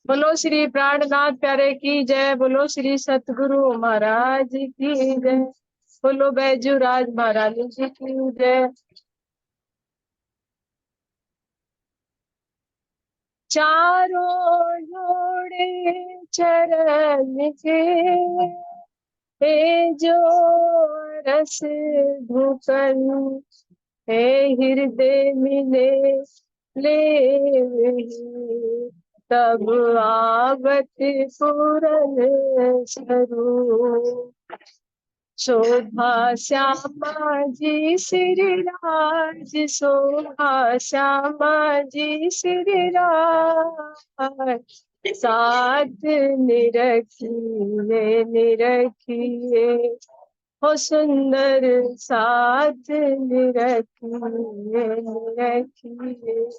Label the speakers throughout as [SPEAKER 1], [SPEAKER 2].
[SPEAKER 1] बोलो श्री प्राणनाथ प्यारे की जय। बोलो श्री सतगुरु महाराज की जय। बोलो बैजू राज महाराज जी की जय। चारों जोड़े चरण के, हे जो रस भूखन, हे हृदय मिले ले तब आवत पूरन स्वरूप। शोभा श्यामा जी श्री राज, शोभा श्यामा जी श्री राज। साथ निरखिए निरखिए, हो सुंदर साथ निरखिए निरखिए।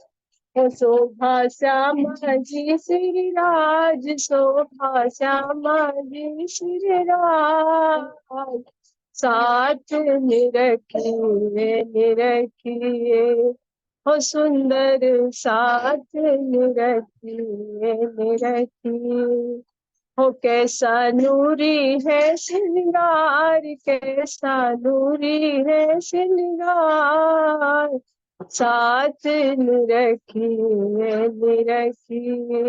[SPEAKER 1] शोभा श्यामा जी श्री राज, शोभा श्यामा जी श्री राज। साथ निरखिए निरखिए, हो सुंदर साथ निरखिए निरखिए। हो कैसा नूरी है श्रृंगार, कैसा नूरी है श्रृंगार। साथ निरखिए निरखिए,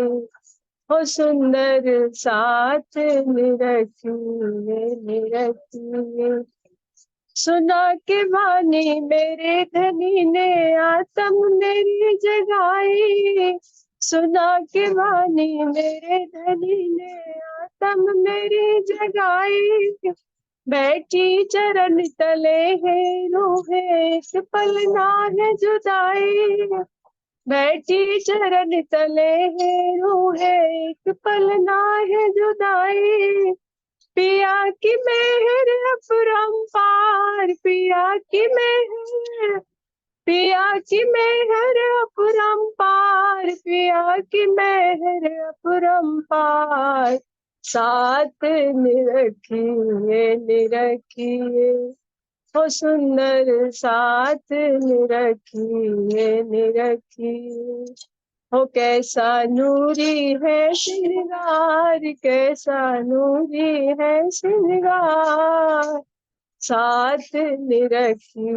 [SPEAKER 1] हो सुंदर साथ निरखिए निरखिए। सुना के वाणी मेरे धनी ने, आत्म मेरी जगाई। सुना के वाणी मेरे धनी ने, आत्म मेरी जगाई। बैठी चरण तले है रूहे, एक पल ना है जुदाई। बैठी चरण तले है रूहे, एक पल ना है जुदाई। पिया की मेहर अपरंपार, पिया की मेहर, पिया की मेहर अपरंपार, पिया की मेहर अपरंपार। साथ निरखिए निरखिए, हो सुंदर साथ निरखिए निरखिए। हो कैसा नूरी है श्रृंगार, कैसा नूरी है श्रृंगार। साथ निरखिए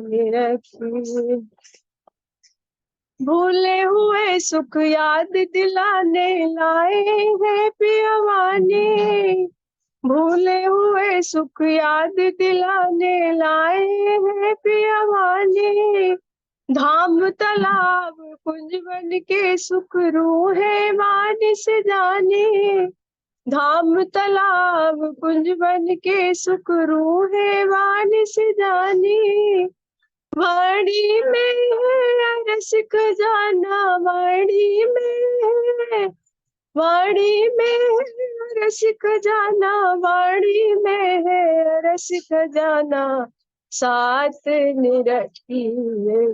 [SPEAKER 1] निरखिए। भूले हुए सुख याद दिलाने लाए हैं पियवाने। भूले हुए सुख याद दिलाने लाए हैं पियवाने। धाम तालाब कुंज बन के सुख रूहे मानिस जाने। धाम तालाब कुंज बन के सुख रूहे मानिस जाने। वाणी में है रस खजाना, वाणी में है, वाणी में है रस खजाना, वाणी में है रस खजाना। साथ निरखिए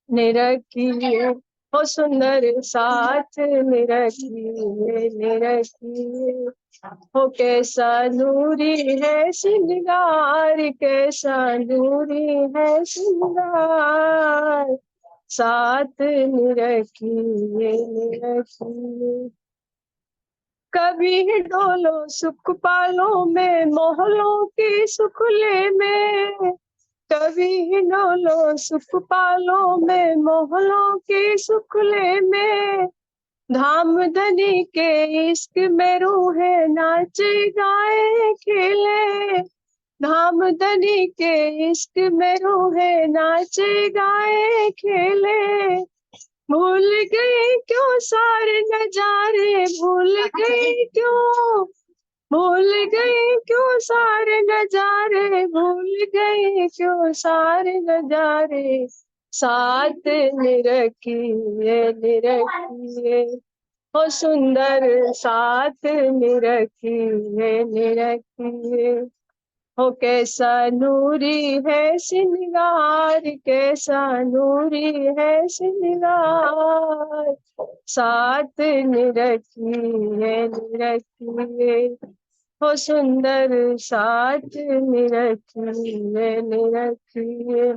[SPEAKER 1] निरखिए, हो सुंदर साथ निरखिए निरखिए। हो कैसा नूरी है श्रृंगार, कैसा नूरी है श्रृंगार। साथ निरखिए निरखिए। कभी डोलो सुख पालो में, मोहलों की सुखले में। कभी डोलो सुख पालो में, मोहलों की सुखले में। धाम धनी के इश्क में रूहे नाचे गाए खेले। धाम धनी के इश्क में रूहे नाचे गाए खेले। भूल गई क्यों सारे नजारे, भूल गई क्यों, भूल गई क्यों सारे नजारे, भूल गई क्यों सारे नजारे। साथ निरखिए निरखिए, हो सुंदर साथ निरखिए निरखिए। हो कैसा नूरी है श्रृंगार, कैसा नूरी है श्रृंगार। साथ निरखिए निरखिए, हो सुंदर साथ निरखिए निरखिए।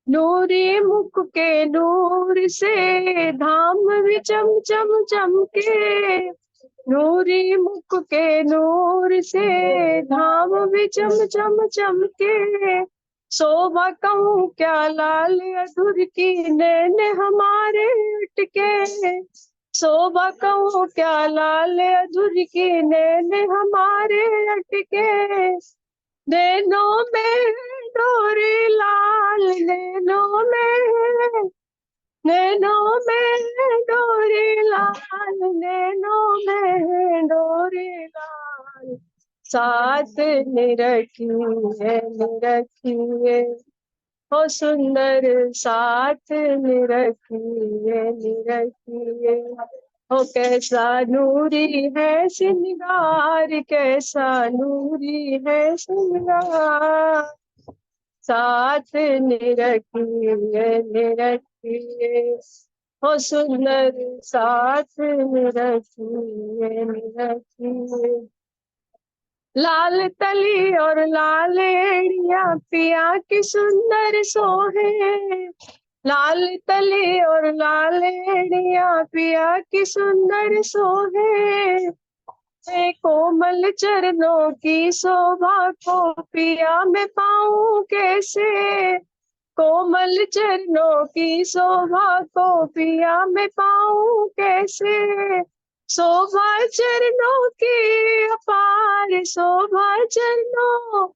[SPEAKER 1] नूरी मुख के नूर से धाम भी चम चम चमके, नूरी मुख के नूर से धाम भी चम चम चमके। शोभा कहूँ क्या लाल अधुर की, नैन हमारे अटके। शोभा कहूँ क्या लाल अधुर की, नैन हमारे अटके। नैनों में डोरी लाल, नैनों में, नैनों में डोरी लाल, नैनों में डोरी लाल। साथ निरखिए निरखिए हो सुंदर, साथ निरखिए निरखिए हो। कैसा नूरी है श्रृंगार, कैसा नूरी है श्रृंगार। साथ निरखिए निरखिए हो सुंदर, साथ निरखिए निरखिए। लाल तली और लाल एड़िया पिया की सुंदर सोहे। लाल तली और लाल एड़िया पिया की सुंदर सोहे। कोमल चरणों की शोभा को पिया मैं पाऊं कैसे। कोमल चरणों की शोभा को पिया मैं पाऊं कैसे। शोभा चरणों की अपार, शोभा चरणों,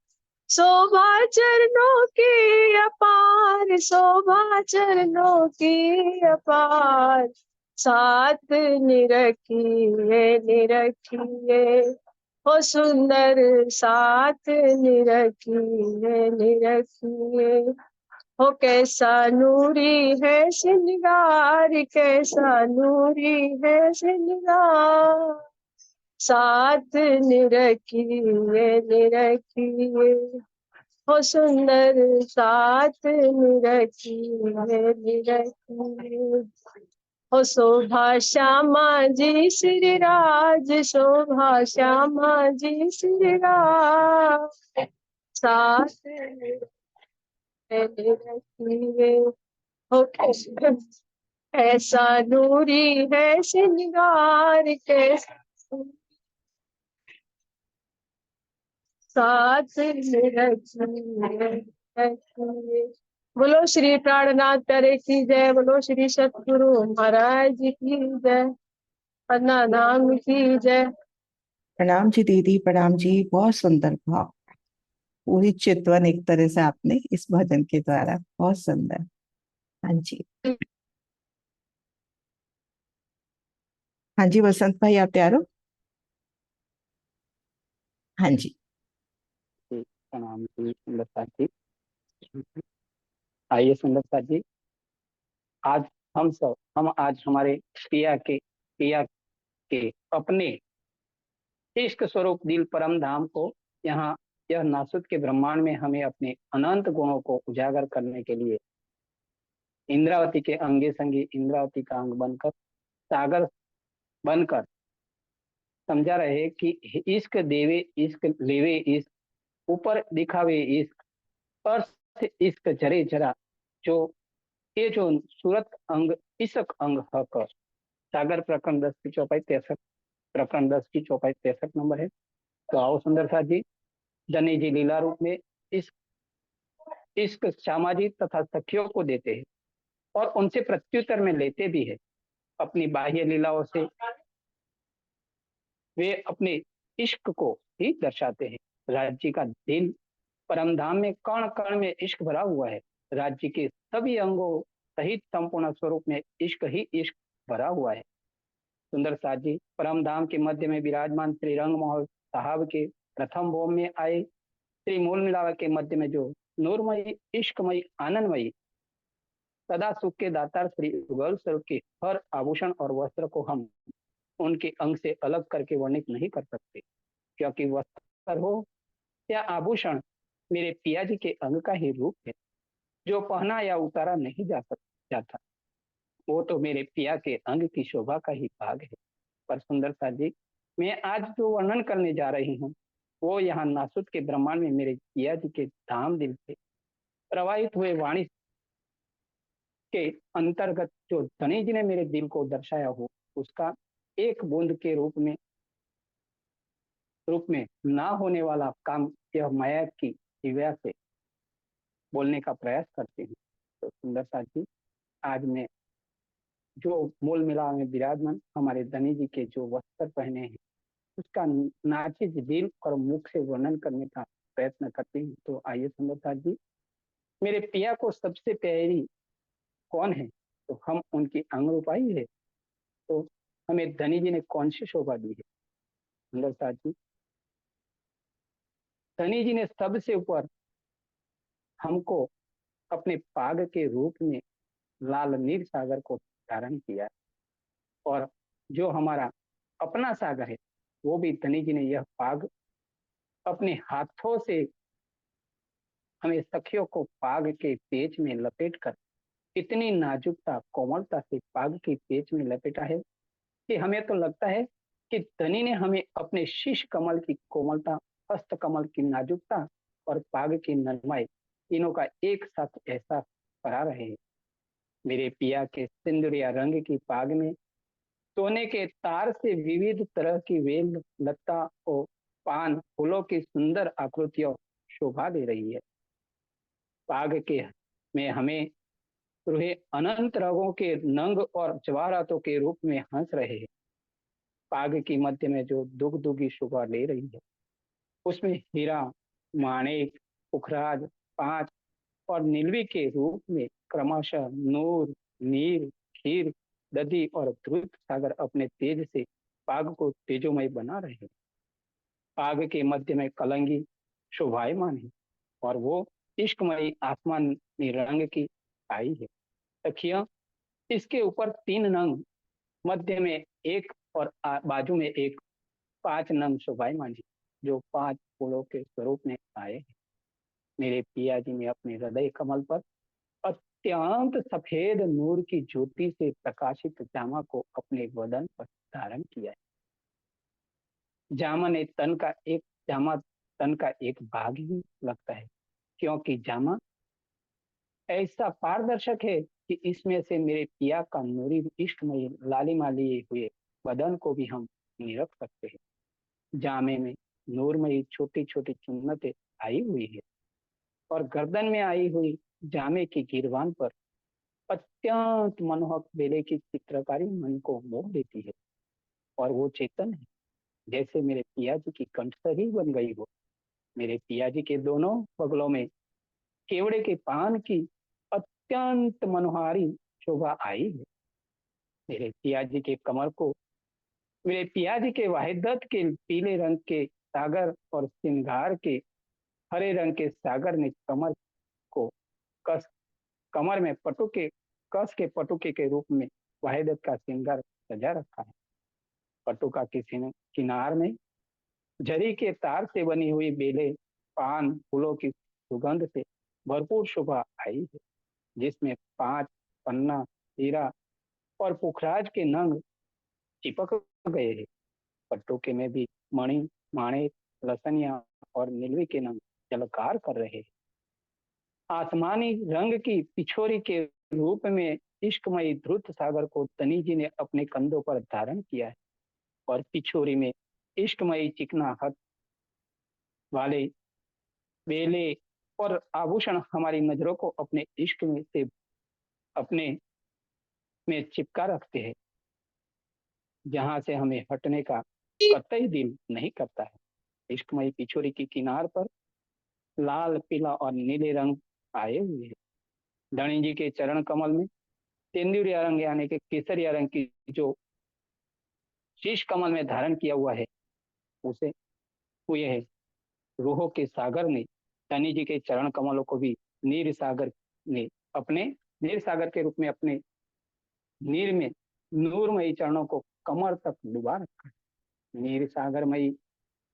[SPEAKER 1] शोभा चरणों की अपार, शोभा चरणों की अपार। साथ निरखिए निरखिए हो सुंदर, साथ निरखिए निरखिए हो। कैसा नूरी है श्रृंगार, कैसा नूरी है श्रृंगार। साथ निरखिए निरखिए हो सुंदर, साथ निरखिए निरखिए हो। शोभा श्यामा जी श्री राज, शोभा श्यामा जी श्री राज। साथ निरखिए हो। ऐसा नूरी है श्रृंगार, कैसा साथ निरखिए। बोलो श्री प्राणनाथ प्यारे की जय, बोलो श्री सतगुरु महाराज जी की जय, अन्ना नाम की जय।
[SPEAKER 2] प्रणाम जी दीदी, प्रणाम जी। बहुत सुंदर भाव, पूरी चितवन एक तरह से आपने इस भजन के द्वारा, बहुत सुंदर। हाँ जी, हाँ जी वसंत भाई, आप तैयार हो? हाँ जी।
[SPEAKER 3] प्रणाम जी सुंदरता जी। आइए सुंदरता जी, आज हम आज हमारे पिया के अपने इष्ट स्वरूप दिल परम धाम को यहाँ यह नासुत के ब्रह्मांड में हमें अपने अनंत गुणों को उजागर करने के लिए इंद्रावती के अंगे संगी इंद्रावती का अंग बनकर सागर बनकर समझा रहे कि इश्क देवे इश्क लेवे इश्क ऊपर दिखावे इश्क अर्थ इश्क जरे जरा जो ये जो सूरत अंग इश्क अंग हक। सागर प्रकरण 10 की चौपाई 63, प्रकरण 10 की चौपाई 63 नंबर है। तो आओ सुंदरता जी, जनी जी लीला रूप में इश्क श्यामा जी तथा सखियों को देते हैं और उनसे प्रत्युत्तर में लेते भी है। अपनी बाह्य लीलाओं से वे अपने इश्क को ही दर्शाते हैं। राज्य का दिल परमधाम में कण कण में इश्क भरा हुआ है। राज्य के सभी अंगों सहित संपूर्ण स्वरूप में इश्क ही इश्क भरा हुआ है। सुंदर साथ जी, परमधाम के मध्य में विराजमान श्री रंग मोहन साहब के प्रथम भोम में आए श्री मूल मिलावा के मध्य में जो नूरमयी इश्कमयी आनंदमयी सदा सुख के दातार श्री युगल स्वरूप के हर आभूषण और वस्त्र को हम उनके अंग से अलग करके वर्णित नहीं कर सकते, क्योंकि वस्त्र हो या आभूषण मेरे पिया जी के अंग का ही रूप है, जो पहना या उतारा नहीं जाता। वो तो मेरे पिया के अंग की शोभा का ही भाग है। पर सुंदरता जी, मैं आज जो वर्णन करने जा रही हूँ वो यहाँ नासुत के ब्रह्मांड में मेरे पिया जी के धाम दिल से प्रवाहित हुए वाणी के अंतर्गत जो धनी जी ने मेरे दिल को दर्शाया हो, उसका एक बूंद के रूप में ना होने वाला काम यह माया की दिव्या से बोलने का प्रयास करती हूँ। तो सुंदरता जी, आज मैं जो मूल मिला में विराजमान हमारे धनी जी के जो वस्त्र पहने हैं, उसका नाचित दिल और मुख से वर्णन करने का प्रयत्न करती हूँ। तो आइए सुंदरता जी, मेरे पिया को सबसे प्यारी कौन है? तो हम उनकी अंग रूपाई है। तो हमें धनी जी ने कौन सी शोभा दी है? सुंदरता जी, धनी जी ने सबसे ऊपर हमको अपने पाग के रूप में लाल नील सागर को धारण किया, और जो हमारा अपना सागर है, वो भी धनी जी ने यह पाग अपने हाथों से हमें सखियों को पाग के पेच में लपेट कर इतनी नाजुकता कोमलता से पाग के पेच में लपेटा है कि हमें तो लगता है कि धनी ने हमें अपने शीश कमल की कोमलता, हस्त कमल की नाजुकता और पाग की नरमाई, तीनों का एक साथ एहसास करा रहे हैं। मेरे पिया के सिंदूरिया रंग की पाग में सोने के तार से विविध तरह की वेल, लता और पान फूलों की सुंदर आकृतियों शोभा दे रही है। पाग के में हमें रूहे अनंत रंगों के नंग और जवाहरातों के रूप में हंस रहे हैं। पाग की मध्य में जो दुग दुगी शोभा ले रही है, उसमें हीरा, माणिक, पुखराज, पांच और नीलवी के रूप में क्रमशः नूर, नीर, खीर, दधी और ध्रुत सागर अपने तेज से पाग को तेजोमय बना रहे हैं। पाग के मध्य में कलंगी शोभायमान है, और वो इश्कमयी आसमानी रंग की आई है। सखिया, इसके ऊपर 3 नंग, मध्य में एक और बाजू में एक, 5 नंग शोभायमान है, जो 5 फूलों के स्वरूप में आए हैं। मेरे पिया जी ने अपने हृदय कमल पर अत्यंत सफेद नूर की ज्योति से प्रकाशित जामा को अपने बदन पर धारण किया है। जामा ने तन का एक भाग ही लगता है, क्योंकि जामा ऐसा पारदर्शक है कि इसमें से मेरे पिया का नूरी इश्कमयी लालिमा लिए हुए बदन को भी हम निरख सकते हैं। जामे में नूरमयी छोटी छोटी चुन्नतें आई हुई है, और गर्दन में आई हुई जामे की गिरवान पर अत्यंत मनोहक बेले की चित्रकारी मन को मोह देती है, और वो चेतन है, जैसे मेरे पिया जी की कंठसरी बन गई हो। मेरे पिया जी के दोनों बगलों में केवड़े के पान की अत्यंत मनोहारी शोभा आई है। मेरे पिया जी के कमर को मेरे पिया जी के वाहिदत के पीले रंग के सागर और श्रृंगार के हरे रंग के सागर ने को कस कमर में पटुके के रूप में वाहिदत का श्रृंगार सजा रखा है। पटुका के किनार में जरी के तार से बनी हुई बेले, पान फूलों की सुगंध से भरपूर शोभा आई है, जिसमें 5 पन्ना, हीरा और पुखराज के नंग चिपक गए हैं। पटुके में भी मणि, माणिक, लसनिया और नीलवी के नंग झलकार कर रहे हैं। आसमानी रंग की पिछोरी के रूप में इश्कमयी ध्रुत सागर को तनी जी ने अपने कंधों पर धारण किया है, और पिछोरी में इश्कमयी चिकना हाथ वाले बेले और आभूषण हमारी नजरों को अपने इश्क में से अपने में चिपका रखते हैं, जहां से हमें हटने का कतई दिल नहीं करता है। इश्कमयी पिछोरी की किनार पर लाल, पीला और नीले रंग आए हुए हैं। धनी जी के चरण कमल में तेंदुरिया रंग यानी कि केसरिया रंग की जो शीश कमल में धारण किया हुआ है, उसे हुए है रूहों के सागर ने धनी जी के चरण कमलों को भी नीर सागर ने अपने नीर सागर के रूप में अपने नीर में नूरमयी चरणों को कमर तक डुबा रखा है। नीर सागरमयी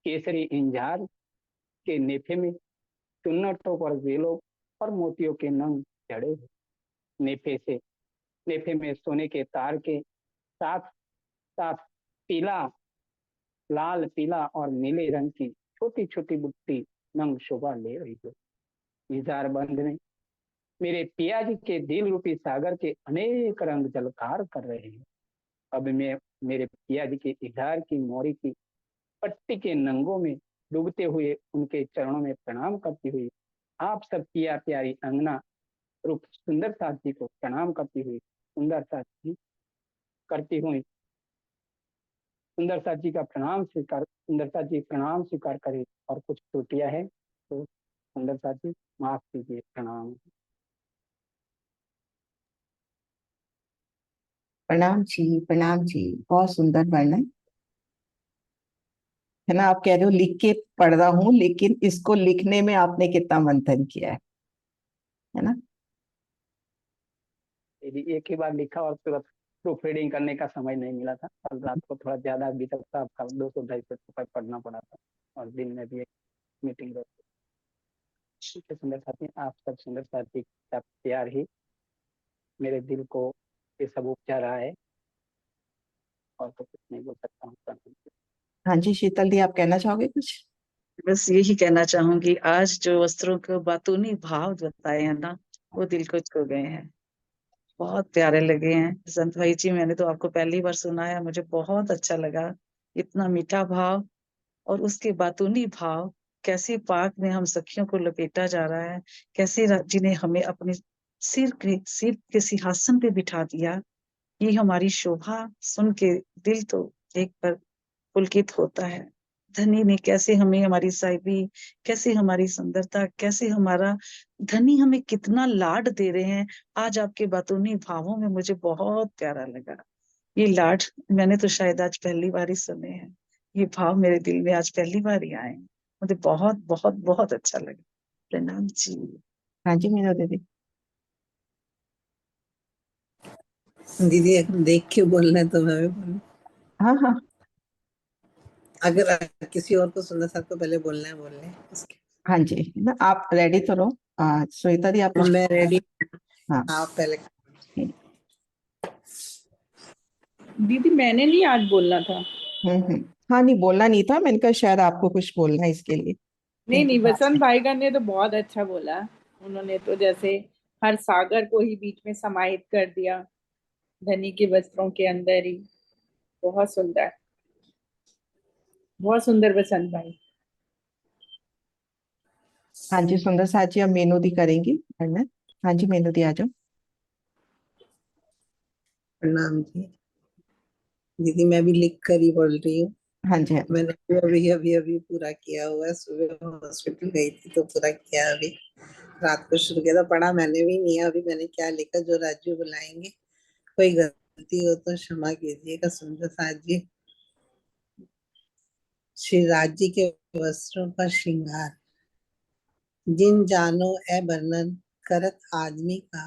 [SPEAKER 3] केसरी इंजार के नेफे में चुन्नटों पर वेलों और मोतियों के नंग जड़े हैं। नेफे में सोने के तार के साथ साथ पीला, लाल, पीला और नीले रंग की छोटी छोटी बुट्टी नंग शोभा ले रही है। इजार बंद में मेरे पिया जी के दिल रूपी सागर के अनेक रंग झलकार कर रहे हैं। अब मैं मेरे पिया जी के इधार की मोरी की पट्टी के नंगों में डूबते हुए उनके चरणों में प्रणाम करती हुई आप सब पिया प्यारी अंगना रूप सुंदर साथ जी को प्रणाम करती हुई सुंदर साथ जी करती हुई सुंदर साथ जी का प्रणाम स्वीकार सुंदर साथ जी प्रणाम स्वीकार करे और कुछ त्रुटियां है तो सुंदर साथ जी माफ कीजिए, प्रणाम।
[SPEAKER 2] प्रणाम जी, बहुत सुंदर वर्णन है ना। आप कह रहे हो लिख के पढ़ रहा हूँ, लेकिन इसको लिखने में आपने कितना मंथन किया है ना।
[SPEAKER 3] यदि एक ही बार लिखा और तुरंत प्रूफ रीडिंग करने का समय नहीं मिला था, कल रात को थोड़ा ज्यादा बीता था, आपका 200-250 पढ़ना पड़ा था और दिन में भी एक मीटिंग रहती। ठीक है सुंदर साथी, आप सब सुंदर साथी का प्यार ही मेरे दिल को ये सब उपजा रहा है और तो कुछ नहीं बोल सकता हूँ।
[SPEAKER 2] हाँ जी शीतल दी, आप कहना चाहोगे कुछ?
[SPEAKER 4] बस यही कहना चाहूंगी, आज जो वस्त्रों के बातूनी भाव बताए हैं ना, वो दिल को छू गए हैं, बहुत प्यारे लगे हैं। संत भाई जी, मैंने तो आपको पहली बार सुना है, मुझे बहुत अच्छा लगा। इतना मीठा भाव और उसके बातूनी भाव, कैसे पाक में हम सखियों को लपेटा जा रहा है, कैसे जी ने हमें अपने सिर के सिंहासन पे बिठा दिया। ये हमारी शोभा सुन के दिल तो एक बार पुलकित होता है। धनी ने कैसे हमें, हमारी साहिबी कैसे हमारी सुंदरता, कैसे हमारा धनी हमें कितना लाड दे रहे हैं। आज आपके बातूनी भावों में मुझे बहुत प्यारा लगा। ये लाड मैंने तो शायद आज पहली बार ही सुने हैं। ये भाव मेरे दिल में आज पहली बार ही आए। मुझे बहुत बहुत बहुत अच्छा लगा। प्रणाम जी।
[SPEAKER 2] हाँ जी मीनू दीदी।
[SPEAKER 5] दीदी अगर देख के बोलना है तो मैं भी बोलूं?
[SPEAKER 2] हाँ हाँ
[SPEAKER 5] अगर किसी और को सुनना साथ को पहले बोलना है बोल लें उसके।
[SPEAKER 2] हाँ जी ना, आप रेडी तो रहो। श्वेता दी आप कुछ?
[SPEAKER 5] मैं रेडी।
[SPEAKER 2] हाँ
[SPEAKER 5] आप पहले।
[SPEAKER 6] दीदी मैंने नहीं आज बोलना था।
[SPEAKER 2] हाँ नहीं बोलना नहीं था, मैंने कहा शायद आपको कुछ बोलना है इसके लिए।
[SPEAKER 6] नहीं नहीं, वसंत भाईगन ने तो बहुत अच्छा बोला। उन्होंने तो जैसे हर सागर को ही बीच में समाहित कर दिया, धनी के वस्त्रों के अंदर ही। बहुत सुंदर, बहुत सुंदर वसंत भाई।
[SPEAKER 2] हाँ जी सुंदर साथ जी, अब मीनू दी करेंगी वर्णन। हाँ जी मीनू दी आ जाओ।
[SPEAKER 5] प्रणाम जी। दीदी मैं भी लिख कर ही बोल रही हूँ।
[SPEAKER 2] हाँ जी हाँ जी।
[SPEAKER 5] मैंने भी अभी अभी अभी पूरा किया हुआ है। सुबह हॉस्पिटल गई थी तो पूरा किया, अभी रात को शुरू किया था। पढ़ा मैंने भी नहीं है अभी मैंने क्या लिखा, जो राजू बुलाएंगे। कोई गलती हो तो क्षमा कीजिएगा। सुंदर साथ जी, श्री राज जी के वस्त्रों का श्रृंगार, जिन जानो ए वर्णन करत आदमी का,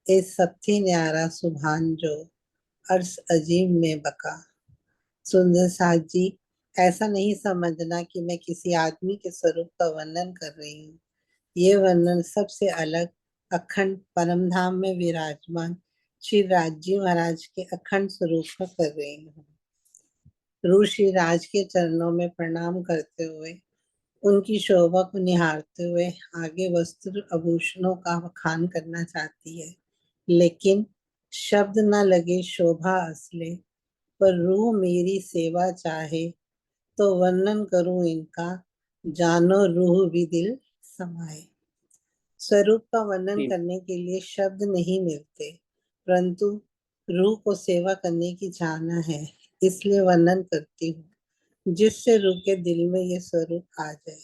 [SPEAKER 5] ए सबसे न्यारा सुभान जो अर्श अजीम में बका। सुंदर साथ जी, ऐसा नहीं समझना कि मैं किसी आदमी के स्वरूप का वर्णन कर रही हूँ। ये वर्णन सबसे अलग अखंड परम धाम में विराजमान श्री राजी महाराज के अखंड स्वरूप का कर रही हूँ। ऋषि राज के चरणों में प्रणाम करते हुए, उनकी शोभा को निहारते हुए आगे वस्त्र आभूषणों का बखान करना चाहती है, लेकिन शब्द न लगे शोभा असले, पर रूह मेरी सेवा चाहे तो वर्णन करूं इनका, जानो रूह भी दिल समाए। स्वरूप का वर्णन करने के लिए शब्द नहीं मिलते, परंतु रूह को सेवा करने की चाहना है, इसलिए वर्णन करती हूँ, जिससे रूह के दिल में ये स्वरूप आ जाए।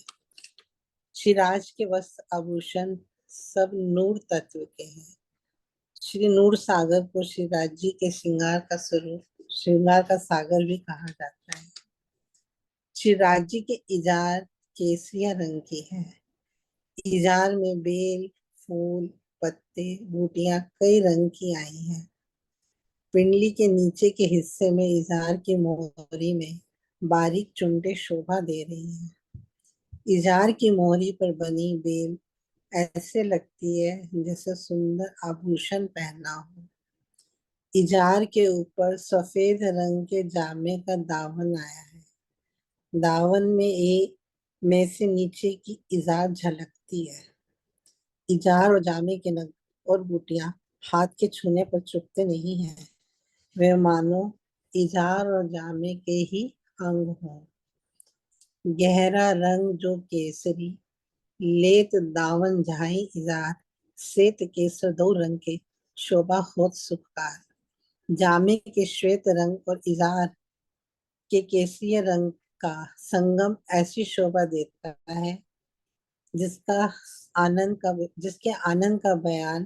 [SPEAKER 5] श्रीराज के वस्त्र आभूषण सब नूर तत्व के हैं। श्री नूर सागर को श्रीराज जी के श्रृंगार का स्वरूप, श्रृंगार का सागर भी कहा जाता है। श्रीराज जी के इजार केसरिया रंग की है। इजार में बेल, फूल, पत्ते, बूटियां कई रंग की आई हैं। पिंडली के नीचे के हिस्से में इजार की मोहरी में बारीक चुनटे शोभा दे रही हैं। इजार की मोहरी पर बनी बेल ऐसे लगती है जैसे सुंदर आभूषण पहना हो। इजार के ऊपर सफेद रंग के जामे का दामन आया है। दामन में से नीचे की इजार झलकती है। इजार और जामे के और बूटियां हाथ के छूने पर चुभते नहीं हैं। वे मानो इजार और जामे के ही अंग हों। गहरा रंग जो केसरी, लेत दावन झाई इजार, श्वेत केसर दो रंग के, शोभा होत सुखकार। जामे के श्वेत रंग और इजार के केसरी रंग का संगम ऐसी शोभा देता है जिसके आनंद का बयान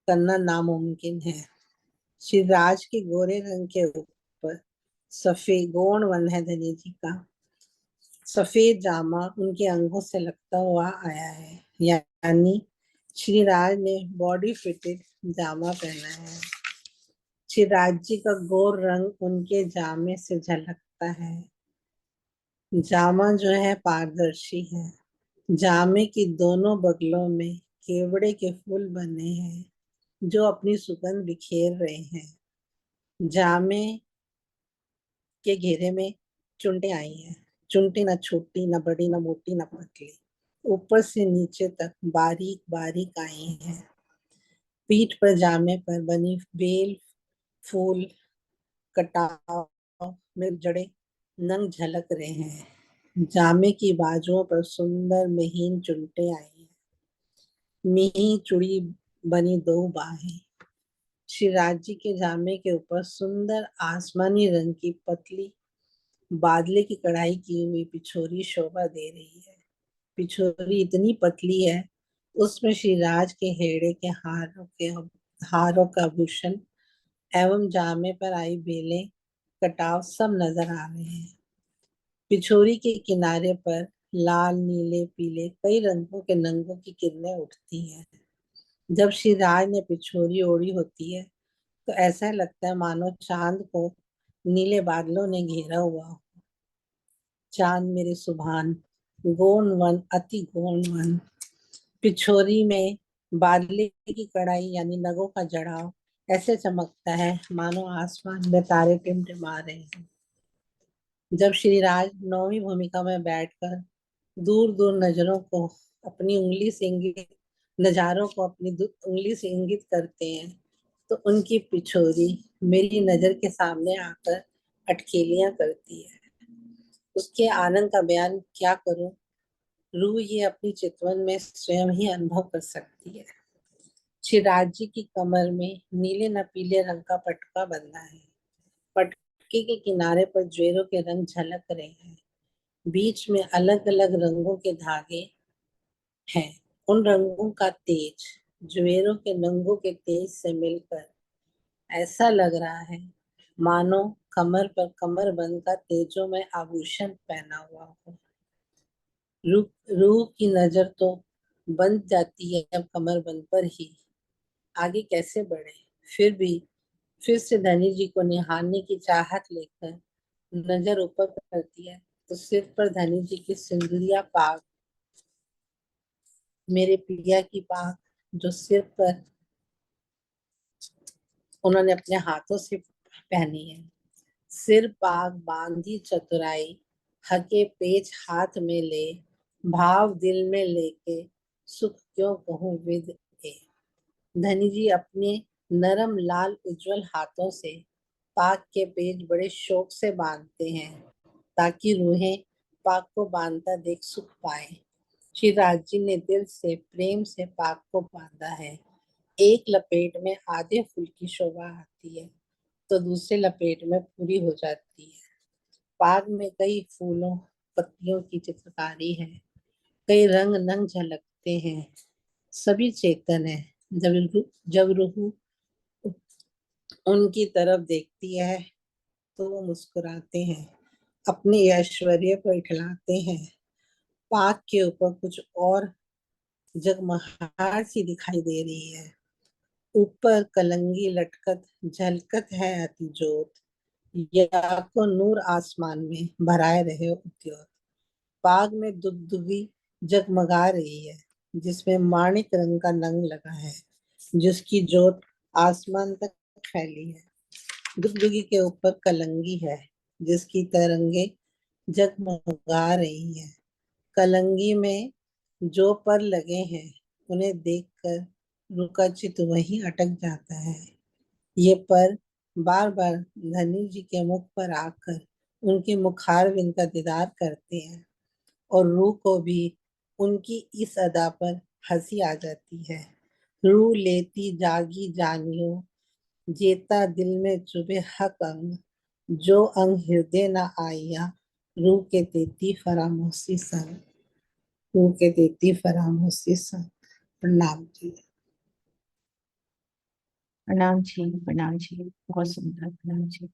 [SPEAKER 5] करना नामुमकिन है। श्री राज के गोरे रंग के ऊपर सफेद गौण वन है। धनी जी का सफेद जामा उनके अंगों से लगता हुआ आया है, यानी श्री राज ने बॉडी फिटेड जामा पहना है। श्री राज जी का गोर रंग उनके जामे से झलकता है। जामा जो है पारदर्शी है। जामे की दोनों बगलों में केवड़े के फूल बने हैं जो अपनी सुगंध बिखेर रहे हैं। जामे के घेरे में चुंटे आई हैं। चुंटी ना छोटी, ना बड़ी, ना मोटी, ना पतली, ऊपर से नीचे तक बारीक बारीक आई हैं। पीठ पर जामे पर बनी बेल फूल कटाव में जड़े नंग झलक रहे हैं। जामे की बाजुओं पर सुंदर महीन चुंटे आई हैं। मिही चूड़ी बनी दो बाहें। श्री राज जी के जामे के ऊपर सुंदर आसमानी रंग की पतली बादले की कढ़ाई की हुई पिछोरी शोभा दे रही है। पिछोरी इतनी पतली है, उसमें श्री राज के हेड़े के हारों का आभूषण एवं जामे पर आई बेलें कटाव सब नजर आ रहे हैं। पिछोरी के किनारे पर लाल, नीले, पीले कई रंगों के नंगों की किरणें उठती हैं। जब श्री राज ने पिछोरी ओढ़ी होती है तो ऐसा लगता है मानो चांद को नीले बादलों ने घेरा हुआ हो। चांद मेरे सुभान, गौण वन अति गौण वन। पिछोरी में बादले की कढ़ाई यानी नगों का जड़ाव ऐसे चमकता है मानो आसमान में तारे टिमटिमा रहे हैं। जब श्री राज नौवीं भूमिका में बैठकर दूर दूर नजरों को अपनी उंगली से इंगित नजारों को अपनी उंगली से इंगित करते हैं तो उनकी पिछोरी मेरी नजर के सामने आकर अटखेलियां करती है। उसके आनंद का बयान क्या करूं, रूह ये अपनी चितवन में स्वयं ही अनुभव कर सकती है। श्री राज जी की कमर में नीले न पीले रंग का पटका बंधा है। पटके के किनारे पर ज्वेरों के रंग झलक रहे हैं। बीच में अलग अलग रंगों के धागे हैं। उन रंगों का तेज ज्वेरों के रंगों के तेज से मिलकर ऐसा लग रहा है मानो कमर पर कमरबंद का तेजों में आभूषण पहना हुआ हो। रूह की नजर तो बंद जाती है अब कमरबंद पर ही, आगे कैसे बढ़े। फिर से धनी जी को निहारने की चाहत लेकर नजर ऊपर करती है तो सिर पर धनी जी की सिंदूरिया पाग, मेरे पिया की पाग जो सिर पर उन्होंने अपने हाथों से पहनी है। सिर पाग बांधी चतुराई, हके पेच हाथ में ले, भाव दिल में लेके सुख क्यों कहूँ विद ए। धनी जी अपने नरम लाल उज्जवल हाथों से पाक के पेच बड़े शौक से बांधते हैं ताकि रूहें पाक को बांधता देख सुख पाए। श्री राज जी ने दिल से प्रेम से पाक को बांधा है। एक लपेट में आधे फूल की शोभा आती है तो दूसरे लपेट में पूरी हो जाती है। पाग में कई फूलों पत्तियों की चित्रकारी है। कई रंग नंग झलकते हैं। सभी चेतन है। जब रूह उनकी तरफ देखती है तो वो मुस्कुराते हैं, अपने ऐश्वर्य पर इठलाते हैं। पाक के ऊपर कुछ और जगमगाहट सी दिखाई दे रही है। ऊपर कलंगी लटकत झलकत है अति जोत, या को नूर आसमान में भराए रहे उद्योत। बाग में दुगदुगी जगमगा रही है जिसमें माणिक रंग का नंग लगा है जिसकी जोत आसमान तक फैली है। दुगदुगी के ऊपर कलंगी है जिसकी तरंगे जगमगा रही हैं। कलंगी में जो पर लगे हैं उन्हें देखकर रुका चित वहीं अटक जाता है। ये पर बार बार धनी जी के मुख पर आकर उनके मुखारविंद का दीदार करते हैं और रूह को भी उनकी इस अदा पर हंसी आ जाती है। रूह लेती जागी जानियो, जेता दिल में चुभे हक अंग, जो अंग हृदय न आइया, रूह के देती फरामोशी संग, रूह के देती फरामोशी संग। प्रणाम जी।
[SPEAKER 2] प्रणाम जी, प्रणाम जी, बहुत सुंदर, प्रणाम जी।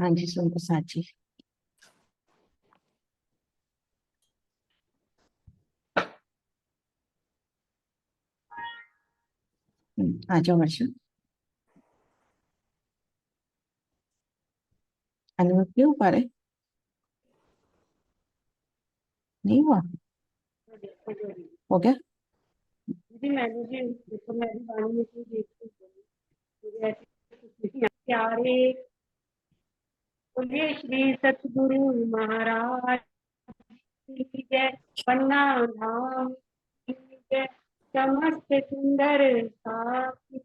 [SPEAKER 2] हाँ जी, सुन प्रसाद जी। आ जाओ वर्षा। अनुभव क्यों हो पा रहे? नहीं हुआ? हो गया?
[SPEAKER 1] जी मैंने जी देखो मैं भी वाणी में से देखती हूँ, मुझे ऐसी प्यारे बोलिए श्री सतगुरु महाराज की जय, पन्ना धाम की जय, समस्त सुंदर साथी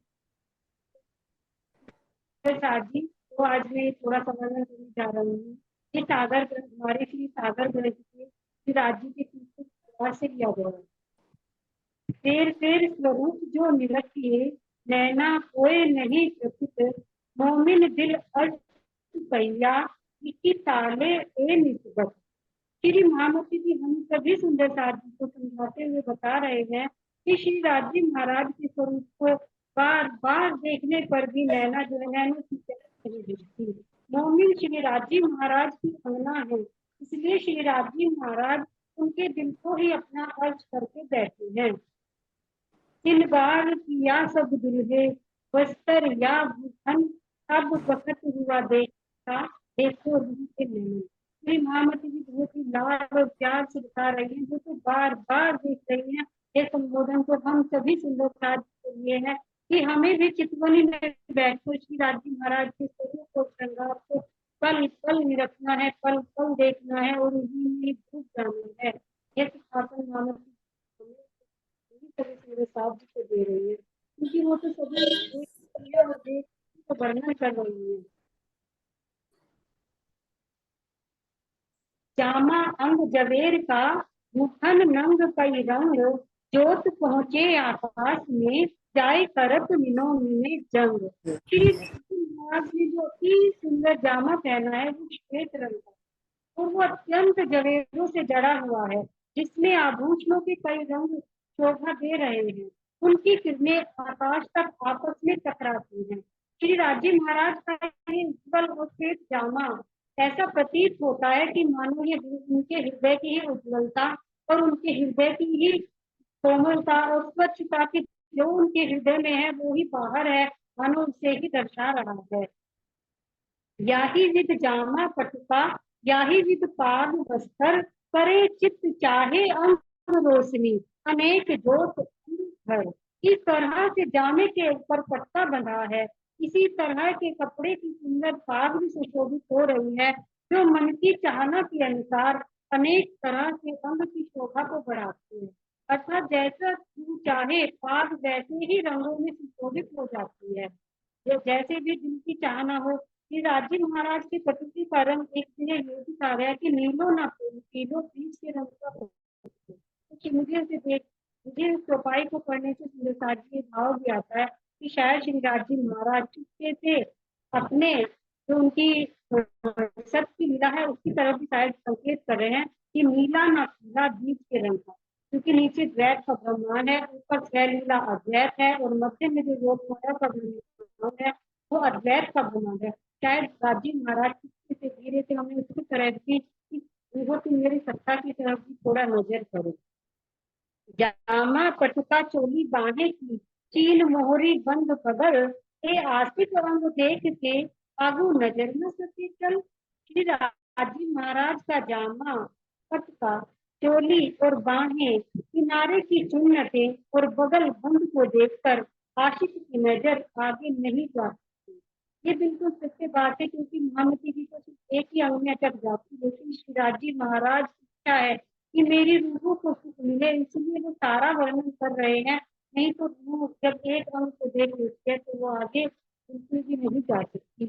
[SPEAKER 1] जी। तो आज मैं थोड़ा सा वर्णन करने जा रही हूँ। ये सागर हमारे श्री सागर गणेश के श्री राज्य के तीर्थ से किया गया है। तेर तेर स्वरूप जो निरखिए, नैना कोय नहीं प्रथित, मोमिन दिल अर्ज पैया, इसी ताले ए निस्बत। श्री महामती जी हम सभी सुंदर साथ जी को समझाते हुए बता रहे हैं कि श्री राजी महाराज के स्वरूप को बार बार देखने पर भी नैना जो है नैनो की तरह नहीं दिखती। मोमिन श्री राजी महाराज की अंगना है, इसलिए श्री राजी महाराज उनके दिल को ही अपना अर्ज करके बैठे हैं। इन बार किया सब दुल्हे, बस्तर या भूषण, अब वक्त हुआ देखा, देखो रूह के नैनन। श्री महामती जी बहुत ही लाड और प्यार से बता रही हैं, जो तो बार बार देख रही हैं। ये संबोधन तो हम सभी सुंदर साथ के लिए है कि हमें भी चितवनी में बैठकर श्री राजी महाराज के स्वरूप को श्रृंगार को पल पल निरखना है, पल पल देखना है और उन्हीं में डूब जाना है। ये सिखासन महामती मेरे साथ जी को दे रही है, क्योंकि वो तो सभी देख तो वर्णन कर रही है। जामा अंग जवेर का, मुखन नंग कई रंग, जोत पहुंचे आकाश में, जाय करत मिनो मिने जंग। श्री महाराज ने जो अति सुंदर जामा पहना है वो श्वेत रंग का और वो अत्यंत जवेरों से जड़ा हुआ है, जिसमें आभूषणों के कई रंग शोभा दे रहे हैं। उनकी किरणें आकाश तक आपस में टकराती हैं। श्री राजी महाराज का ये उज्जवल और श्वेत जामा ऐसा प्रतीत होता है कि मानो ये उनके हृदय की ही उज्जवलता और उनके हृदय की ही कोमलता और स्वच्छता की जो उनके हृदय में है वो ही बाहर है, मानो उसे ही दर्शा रहा है। याही विद जामा पटुका, याही विद पाग बस्तर, करे चित्त चाहे अंग रोशनी, अनेक जोत घर। इस तरह से जामे के ऊपर पट्टा बंधा है, इसी तरह के कपड़े की सुंदर पाग भी सुशोभित हो रही है, जो मन की चाहना के अनुसार अनेक तरह के अंग की शोभा को बढ़ाती है। अर्थात जैसा तू चाहे पाग वैसे ही रंगों में सुशोभित हो जाती है। जैसे भी दिल की चाहना हो। श्री राजी महाराज की प्रकृति का रंग एक दिन ये भी कहा गया कि नीलो ना पीलो बीज के रंग का क्योंकि मुझे इस चौपाई को पढ़ने से सुंदरता जी भाव भी आता है कि शायद श्री राजी महाराज चुपके से अपने जो उनकी सत्य लीला है उसकी तरफ भी शायद संकेत कर रहे हैं कि नीला ना पीला बीज के रंग का, क्योंकि नीचे द्वैत का ब्रह्मांड है, ऊपर स्वैलीला अद्वैत है और मध्य में जो योग माया का ब्रह्मांड है वो अद्वैत का ब्रह्मांड है। शायद राजी महाराज से धीरे से हमें उसकी तरह की वो तो मेरी सत्ता की तरफ भी थोड़ा नजर करो। जामा पटुका चोली बांहे की, चीन मोहरी बंद पगल, ए आशिक अंग देख के आगू नजर न सके चल। श्री राजी महाराज का जामा पटुका चोली और बाहें किनारे की चुन्नटें और बगल बंद को देखकर आशिक की नजर आगे नहीं जा सकती। ये बिल्कुल सत्य बात है, क्योंकि महामती जी को सिर्फ एक ही अंग में अटक जाती, लेकिन श्री राजी महाराज की इच्छा है कि मेरी रूह को सुख मिले, इसलिए वो सारा वर्णन कर रहे हैं। नहीं तो रूह जब एक अंग को देख लेती है तो वो आगे बिल्कुल भी नहीं जा सकती।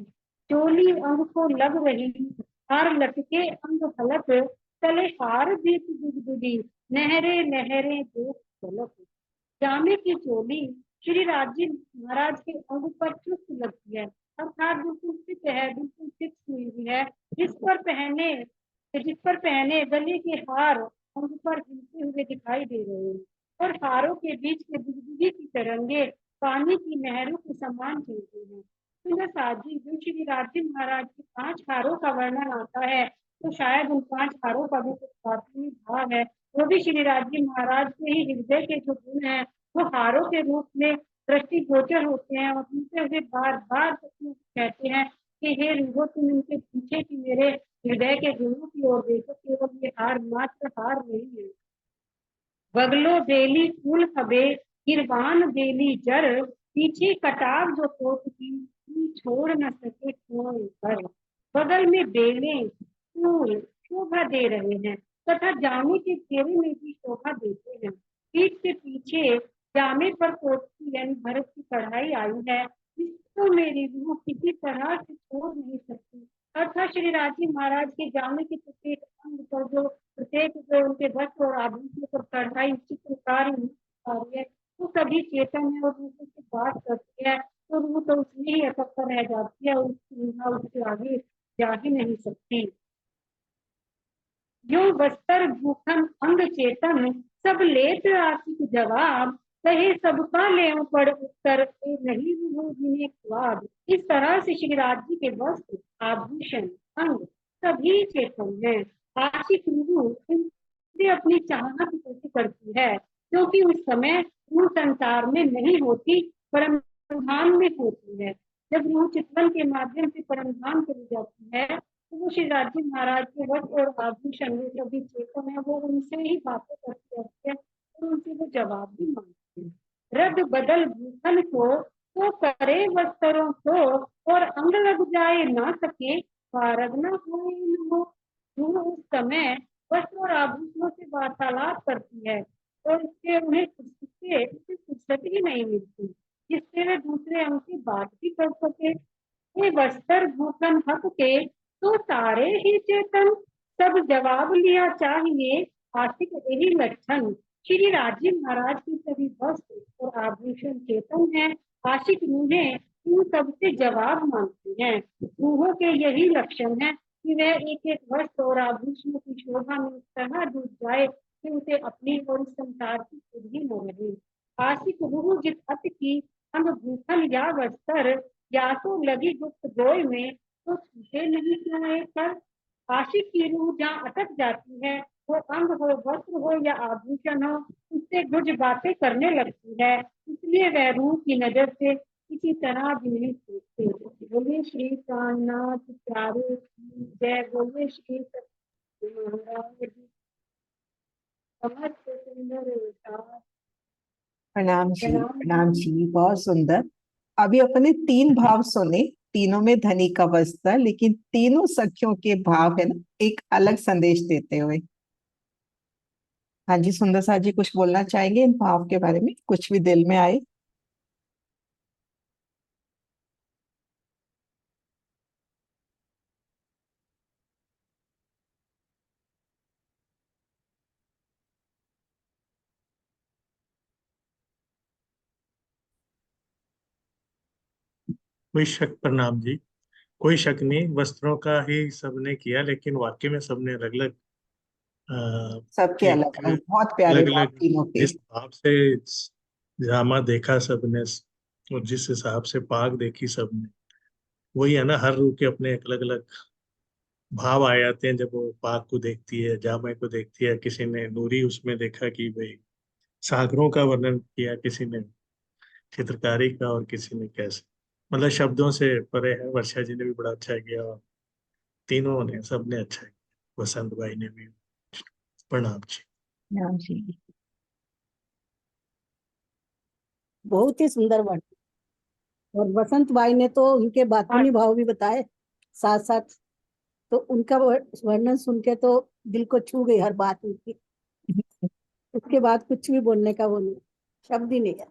[SPEAKER 1] चोली अंग को लग रही, हार लटके अंग हलक, तले हार दीप दुगदुगी, नहरे नहरे देख झलक। जामे की चोली श्री राजी महाराज के अंग पर चुस्त लगती है, अर्थात बिल्कुल फिट है, बिल्कुल फिक्स हुई हुई है। जिस पर पहने गले के हार अंग पर हिलते हुए दिखाई दे रहे हैं, और हारों के बीच के बिजली की तरंगे पानी की नहरों के समान चलती हैं। सुंदर साजी जो श्री राजी महाराज के 5 हारों का वर्णन आता है, तो शायद उन 5 हारों का भी कुछ बातूनी भाव है। वो भी श्री राजी महाराज के ही हृदय के जो गुण है वो हारों के रूप में दृष्टिगोचर होते हैं, और उनसे वे बार बार कहते हैं कि हे रूहो, तुम इनके पीछे की मेरे हृदय के गुणों की ओर देखो, केवल ये हार मात्र हार नहीं है। बगलो बेली फूल खबे, गिरबान बेली जर, पीछे कटाव जो कोट की, तुम छोड़ न सके कोई कर। बगल में बेलें फूल शोभा दे रहे हैं तथा जामे के घेरे में भी शोभा देते हैं। पीठ से पीछे जामे पर कोट की यानी भरत की कढ़ाई आई है, इसको मेरी रूह किसी तरह से छोड़ नहीं सकती। अर्थात श्री राजी महाराज के जामे के प्रत्येक अंग पर जो उनके वस्त्र और आभूषण पर कढ़ाई चित्रकारी है, वो सभी चेतन है और दूसरे से बात करती है, तो रूह तो उसमें ही अटक कर रह जाती है, उसके आगे जा ही नहीं सकती। यो बस्तर भूखन अंग चेतन, सब लेत आशिक जवाब, कहे सबका ले पड़ उत्तर, नहीं रूह जिन्हें ख्वाब। इस तरह से श्री राज जी के वस्त्र, आभूषण, अंग सभी चेतन है। आशिक रूह इनसे अपनी चाहना की पूर्ति करती है, क्योंकि उस समय रूह संसार में नहीं होती, परम धाम में होती है। जब रूह चितवन के माध्यम से परम धाम चली जाती है, तो वो श्री राजी महाराज के वस्त्र और आभूषण वो सभी चेतन है, वो उनसे ही बातें करते रहते हैं और उनसे वो जवाब भी मांगते हैं। रद बदल भूषण को तो करे वस्त्रों को, और अंग लग जाए ना सके, फारग न होए न हो। रूह उस समय वस्त्र और आभूषणों से वार्तालाप करती है और उससे उन्हें उससे फुर्सत ही नहीं मिलती, जिससे वे दूसरे अंग की बात भी कर सके। ये वस्त्र भूषण हक के तो सारे ही चेतन, सब जवाब लिया चाहिए, आशिक यही लक्षण। श्री राजी महाराज की सभी वस्त्र और आभूषण चेतन है, आशिक रूहें इन सबसे जवाब मांगती हैं। रूहों के यही लक्षण है कि वह एक एक वस्त्र और आभूषणों की शोभा में इस तरह डूब जाए कि उसे अपनी और इस संसार की खुद ही न रहे। आशिक रूह जिस अत की अंग भूषण या वस्त्र, या तो लगी गुप्त गोय में, तो छूटे नहीं क्यों कर। आशिक की रूह जहाँ अटक जाती है, वो अंग हो, वस्त्र हो या आभूषण हो, उससे कुछ बातें करने लगती है, इसलिए वह रूह की नजर से किसी तरह भी नहीं छूटते। बोले श्री कान्नाथ प्यारे की जय, बोले श्री सत्य महाराज की समस्त सुंदर विचार।
[SPEAKER 2] प्रणाम जी, बहुत सुंदर। अभी अपने 3 भाव सुने, तीनों में धनी का वस्त्र, लेकिन तीनों सखियों के भाव है ना एक अलग संदेश देते हुए। हाँ जी, सुंदर सा जी कुछ बोलना चाहेंगे इन भाव के बारे में, कुछ भी दिल में आए।
[SPEAKER 7] कोई शक, प्रणाम जी, कोई शक नहीं, वस्त्रों का ही सबने किया, लेकिन वाक्य में सबने अलग अलग
[SPEAKER 2] सबके अलग
[SPEAKER 7] एक
[SPEAKER 2] अलग बहुत प्यारे
[SPEAKER 7] अलग
[SPEAKER 2] भाव
[SPEAKER 7] अलग
[SPEAKER 2] तीनों के।
[SPEAKER 7] जिस भाव से ड्रामा देखा सबने, और जिस हिसाब से पाक देखी सबने, वही है ना, हर रूह के अपने अलग अलग भाव आ जाते हैं जब वो पाक को देखती है, जामा को देखती है। किसी ने नूरी उसमें देखा कि भाई सागरों का वर्णन किया, किसी ने चित्रकारी का, और किसी ने कैसे, मतलब शब्दों से परे है। वर्षा जी ने भी बड़ा अच्छा किया, और तीनों ने, सबने अच्छा किया, वसंत भाई ने भी। प्रणाम जी।
[SPEAKER 2] हाँ जी।
[SPEAKER 8] बहुत ही सुंदर वर्णन। और वसंत बाई ने तो उनके बातूनी भाव भी बताए साथ साथ, तो उनका वर्णन सुन के तो दिल को छू गई हर बात उनकी। उसके बाद कुछ भी बोलने का वो नहीं, शब्द ही नहीं है।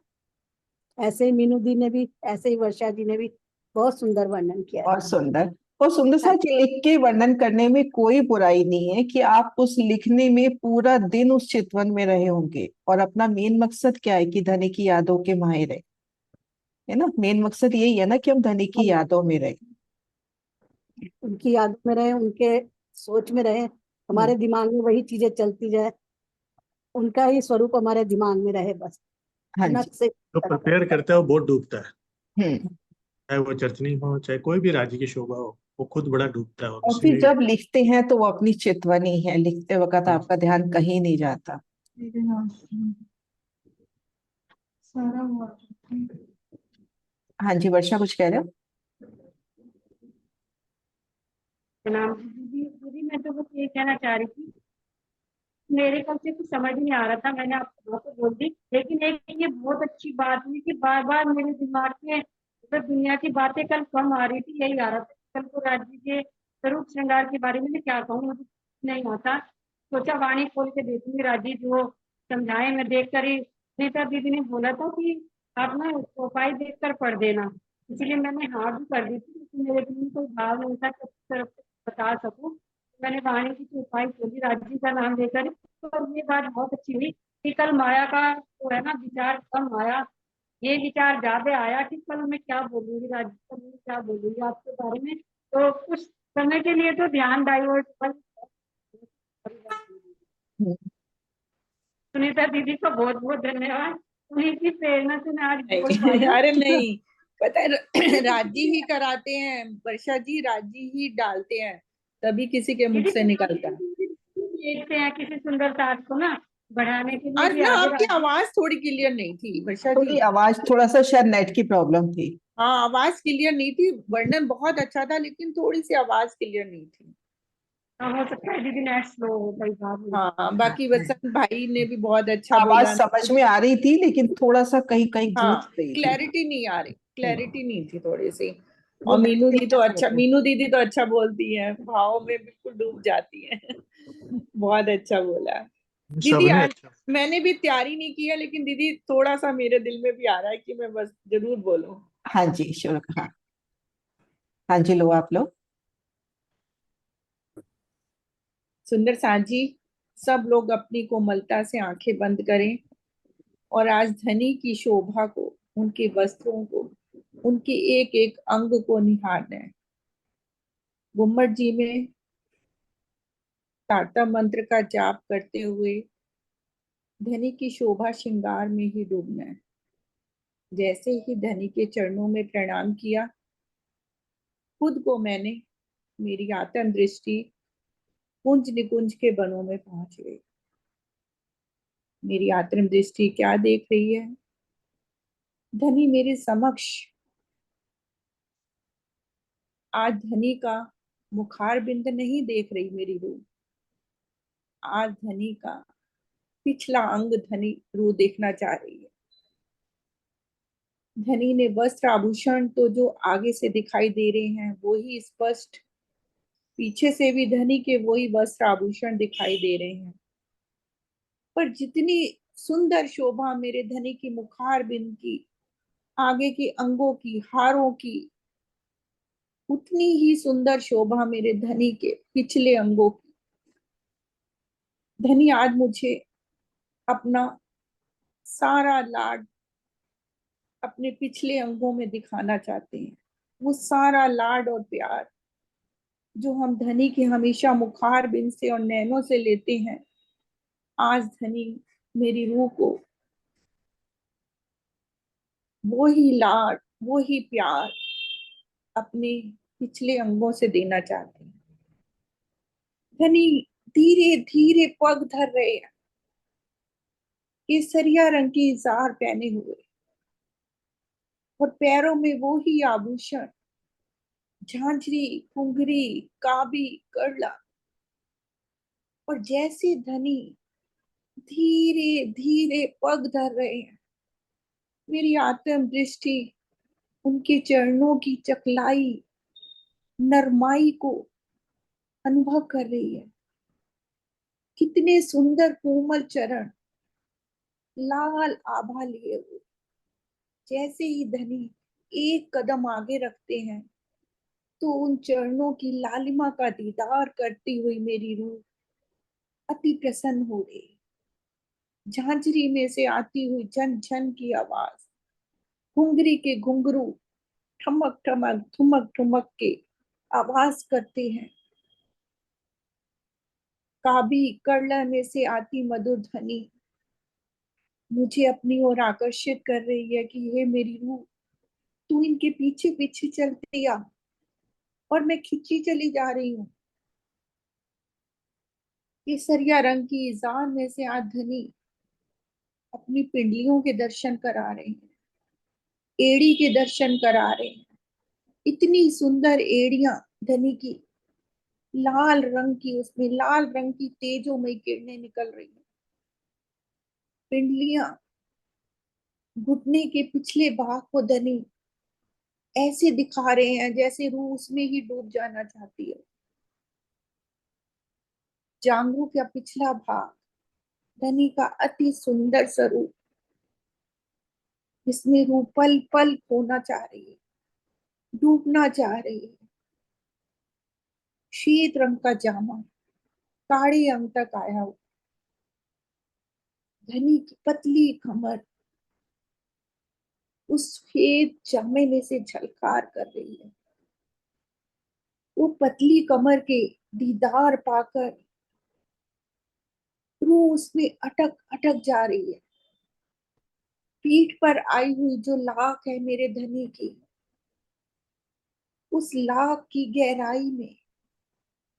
[SPEAKER 8] ऐसे ही मीनू दी ने भी, ऐसे ही वर्षा जी ने भी बहुत सुंदर वर्णन किया है।
[SPEAKER 2] बहुत सुंदर। और सुंदर सा जी, लिख के वर्णन करने में कोई बुराई नहीं है कि आप उस लिखने में पूरा दिन उस चितवन में रहे होंगे, और अपना मेन मकसद क्या है कि धनी की यादों के माहिर है ना। मेन मकसद यही है ना कि हम धनी की यादों में रहे।
[SPEAKER 8] उनकी यादों में रहे, उनके सोच में रहे, हमारे दिमाग में वही चीजें चलती जाए, उनका ही स्वरूप हमारे दिमाग में रहे बस।
[SPEAKER 2] हाँ
[SPEAKER 8] नक
[SPEAKER 2] जी।
[SPEAKER 8] से
[SPEAKER 7] जो प्रिपेयर करता है वो बहुत डूबता है,
[SPEAKER 2] हम्म।
[SPEAKER 7] चाहे वो चटनी हो चाहे कोई भी राज्य की शोभा हो, वो खुद बड़ा डूबता है, और
[SPEAKER 2] और फिर
[SPEAKER 7] इसीलिए
[SPEAKER 2] जब लिखते हैं तो वो अपनी चितवनी है, लिखते वक्त आपका ध्यान कहीं नहीं जाता। हाँ जी वर्षा, कुछ कह रहे हो?
[SPEAKER 1] प्रणाम दीदी। दीदी मैं तो बस ये कहना चाह रही थी, मेरे कल से कुछ समझ नहीं आ रहा था, मैंने आपको बहुत बोल दी, लेकिन एक ये बहुत अच्छी बात हुई कि बार बार मेरे दिमाग में तो दुनिया की बातें कल कम आ रही थी, यही आ रहा था कल को राज्य के स्वरूप श्रृंगार के बारे में मैं क्या कहूँ, मुझे कुछ नहीं आता। सोचा वाणी खोल के देखूंगी, राज्य जो समझाए मैं देख कर ही। नेता दीदी ने बोला था कि आप ना उपाय देख कर पढ़ देना, इसलिए मैंने हाँ भी कर दी थी, लेकिन मेरे दिल में कोई भाव नहीं था कि अपनी तरफ से बता सकूं। मैंने वाणी की चौपाई खोली राज्य का नाम लेकर, तो ये बात बहुत अच्छी हुई कि कल माया का जो है ना विचार कम आया, ये विचार ज्यादा आया कि कल मैं क्या बोलूंगी, राज्य का मैं क्या बोलूंगी आपके बारे में। तो कुछ समय के लिए तो ध्यान डाइवर्ट कर।
[SPEAKER 2] हम्म।
[SPEAKER 1] सुनीता दीदी को बहुत बहुत धन्यवाद, उन्हीं की प्रेरणा से मैं आज बोल पाई
[SPEAKER 6] नहीं,
[SPEAKER 1] हूँ।
[SPEAKER 6] अरे नहीं, पता है राजी ही कराते हैं वर्षा जी, राजी ही डालते हैं, तभी किसी के मुख
[SPEAKER 1] दीदी
[SPEAKER 6] से निकलता है।
[SPEAKER 1] देखते हैं किसी सुंदर साज को ना बढ़ाने के लिए
[SPEAKER 6] आज
[SPEAKER 1] भी
[SPEAKER 6] ना
[SPEAKER 1] आगे
[SPEAKER 6] आपकी
[SPEAKER 1] राज्य।
[SPEAKER 6] आवाज थोड़ी क्लियर नहीं थी वर्षा
[SPEAKER 2] थोड़ी
[SPEAKER 6] जी।
[SPEAKER 2] आवाज, थोड़ा सा शायद नेट की प्रॉब्लम थी।
[SPEAKER 6] हाँ, आवाज क्लियर नहीं थी, वर्णन बहुत अच्छा था लेकिन थोड़ी सी आवाज क्लियर नहीं थी।
[SPEAKER 1] हो सकता है दीदी नेट स्लो हो कई बार।
[SPEAKER 6] हाँ,
[SPEAKER 2] हाँ,
[SPEAKER 6] बाकी वसंत भाई ने भी बहुत अच्छा
[SPEAKER 2] आवाज
[SPEAKER 6] बोला।
[SPEAKER 2] समझ में आ रही थी लेकिन थोड़ा सा कहीं कहीं
[SPEAKER 6] हाँ,
[SPEAKER 2] गूंज रही थी।
[SPEAKER 6] क्लैरिटी नहीं आ रही, क्लैरिटी नहीं थी थोड़ी सी।
[SPEAKER 2] वो
[SPEAKER 6] और मीनू
[SPEAKER 2] नेट
[SPEAKER 6] दी तो
[SPEAKER 2] के
[SPEAKER 6] अच्छा,
[SPEAKER 2] साथ है।
[SPEAKER 6] मीनू दीदी तो अच्छा बोलती हैं, भाव में बिल्कुल डूब जाती हैं। बहुत अच्छा बोला दीदी।
[SPEAKER 7] सबने
[SPEAKER 6] आज
[SPEAKER 7] अच्छा।
[SPEAKER 6] मैंने भी तैयारी नहीं की है, लेकिन दीदी थोड़ा सा मेरे दिल में भी आ रहा है कि मैं बस जरूर बोलूं।
[SPEAKER 2] हाँ जी श्योर, हाँ। हाँ जी, लो आप लोग।
[SPEAKER 6] सुंदर साजी, सब लोग अपनी कोमलता से आंखें बंद करें और आज धनी की शोभा को, उनके वस्त्रों को, उनके एक एक अंग को निहारें। गुम्मट जी में तारता मंत्र का जाप करते हुए धनी की शोभा श्रृंगार में ही डूबना है। जैसे ही धनी के चरणों में प्रणाम किया, खुद को मैंने, मेरी आत्म दृष्टि कुंज निकुंज के बनों में पहुंच गई। मेरी आत्म दृष्टि क्या देख रही है? धनी मेरे समक्ष आज धनी का मुखार बिंद नहीं देख रही मेरी रूह, आज धनी का पिछला अंग धनी रूह देखना चाह रही है। धनी ने वस्त्र आभूषण तो जो आगे से दिखाई दे रहे हैं वो ही स्पष्ट, पीछे से भी धनी के वही वस्त्र आभूषण दिखाई दे रहे हैं, पर जितनी सुंदर शोभा मेरे धनी की मुखार बिंद की, आगे के अंगों की, हारों की, उतनी ही सुंदर शोभा मेरे धनी के पिछले अंगों की। धनी आज मुझे अपना सारा लाड अपने पिछले अंगों में दिखाना चाहते हैं, वो सारा लाड और प्यार जो हम धनी के हमेशा मुखार बिन से और नैनों से लेते हैं। आज धनी मेरी रूह को वो ही लाड, वो ही प्यार अपने पिछले अंगों से देना चाहते हैं। धनी धीरे धीरे पग धर रहे हैं, केसरिया रंग की इजार पहने हुए, और पैरों में वो ही आभूषण, झांझरी, घुंघरी, काबी, करला। और जैसे धनी धीरे धीरे पग धर रहे हैं, मेरी आत्म दृष्टि उनके चरणों की चकलाई, नरमाई को अनुभव कर रही है। कितने सुंदर कोमल चरण, लाल आभा लिए हुए। जैसे ही धनी एक कदम आगे रखते हैं तो उन चरणों की लालिमा का दीदार करती हुई मेरी रूह अति प्रसन्न हो गई। झांझरी में से आती हुई झन झन की आवाज, घुंघरी के घुंघरू ठमक ठमक ठुमक ठुमक के आवाज करते हैं। काबी करला में से आती मधुर ध्वनि मुझे अपनी ओर आकर्षित कर रही है कि हे मेरी रूह, तू इनके पीछे पीछे चलती आ और मैं खिंची चली जा रही हूँ। केसरिया रंग की जान में से आज धनी अपनी पिंडलियों के दर्शन करा रहे हैं, एड़ी के दर्शन करा रहे हैं। इतनी सुंदर एड़ियां धनी की, लाल रंग की, उसमें लाल रंग की तेजोमय किरणें निकल रही हैं। पिंडलियां घुटने के पिछले भाग को धनी ऐसे दिखा रहे हैं जैसे रूह उसमें ही डूब जाना चाहती है। जांघों का पिछला भाग धनी का अति सुंदर स्वरूप, जिसमें रूह पल पल खोना चाह रही है, डूबना चाह रही है। श्वेत रंग का जामा काड़े अंग तक आया हुआ, धनी की पतली कमर उस श्वेत जामे में से झलकार कर रही है। वो पतली कमर के दीदार पाकर रूह उसमें अटक अटक जा रही है। पीठ पर आई हुई जो लाख है मेरे धनी की, उस लाख की गहराई में,